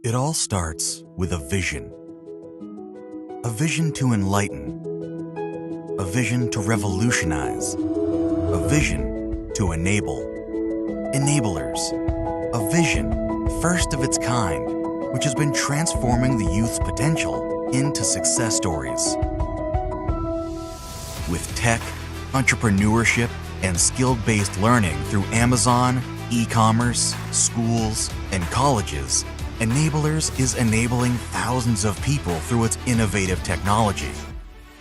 It all starts with a vision. A vision to enlighten. A vision to revolutionize. A vision to enable. Enablers. A vision, first of its kind, which has been transforming the youth's potential into success stories. With tech, entrepreneurship, and skill-based learning through Amazon, e-commerce, schools, and colleges, Enablers is enabling thousands of people through its innovative technology.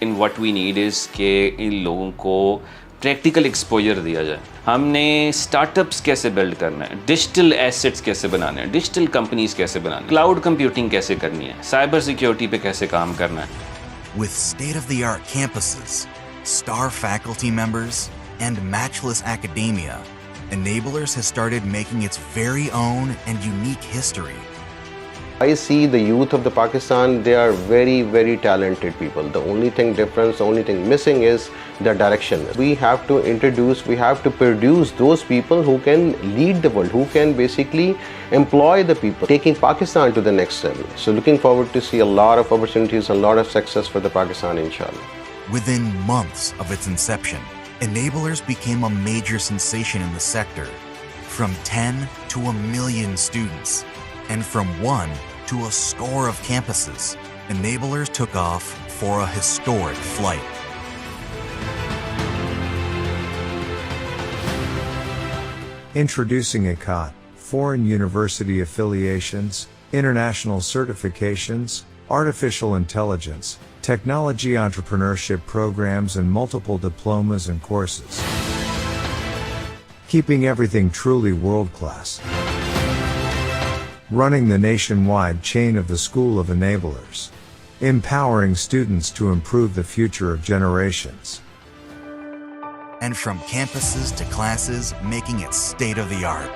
In what we need is कि इन लोगों को practical exposure दिया जाए. हमने startups कैसे build करना है, digital assets कैसे बनाने हैं, digital companies कैसे बनाने हैं, cloud computing कैसे करनी है, cyber security पे कैसे काम करना है. With state-of-the-art campuses, star faculty members, and matchless academia, Enablers has started making its very own and unique history. I see the youth of the Pakistan, they are very, very talented people. The only thing difference, the only thing missing is the direction. We have to introduce, we have to produce those people who can lead the world, who can basically employ the people, taking Pakistan to the next level. So looking forward to see a lot of opportunities, a lot of success for the Pakistan, inshallah. Within months of its inception, Enablers became a major sensation in the sector, from 10 to 1 million students, and from 1 to a score of campuses. Enablers took off for a historic flight. Introducing eCommerce, foreign university affiliations, international certifications, artificial intelligence, technology entrepreneurship programs, and multiple diplomas and courses. Keeping everything truly world-class. Running the nationwide chain of the School of Enablers. Empowering students to improve the future of generations. And from campuses to classes, making it state-of-the-art.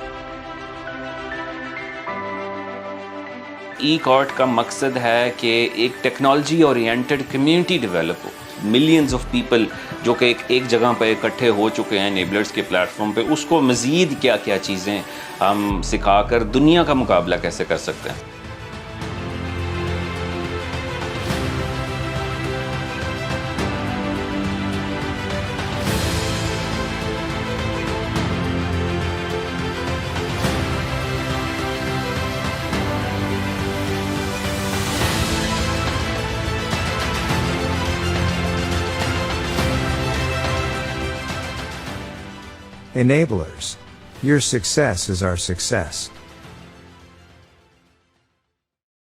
E-Court का मकसद है कि एक technology oriented community develop हो. Millions of people जो कि एक जगह पर इकट्ठे हो चुके हैं एनेबलर्स के प्लेटफॉर्म पे, उसको मज़ीद क्या क्या चीज़ें हम सिखाकर दुनिया का मुकाबला कैसे कर सकते हैं. Enablers. Your success is our success.